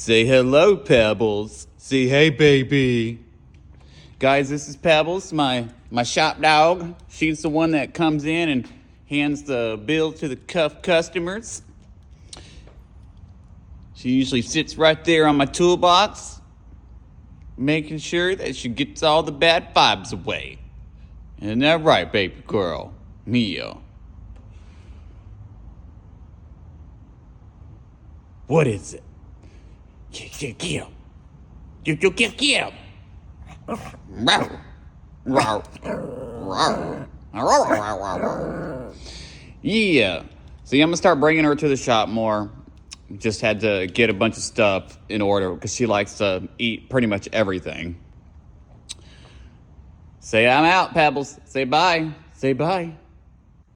Say hello, Pebbles. Say hey, baby. Guys, this is Pebbles, my shop dog. She's the one that comes in and hands the bill to the customers. She usually sits right there on my toolbox, making sure that she gets all the bad vibes away. Isn't that right, baby girl? Mia. What is it? Get him. Get him. Yeah. See, I'm going to start bringing her to the shop more. Just had to get a bunch of stuff in order because she likes to eat pretty much everything. Say I'm out, Pebbles. Say bye. Say bye.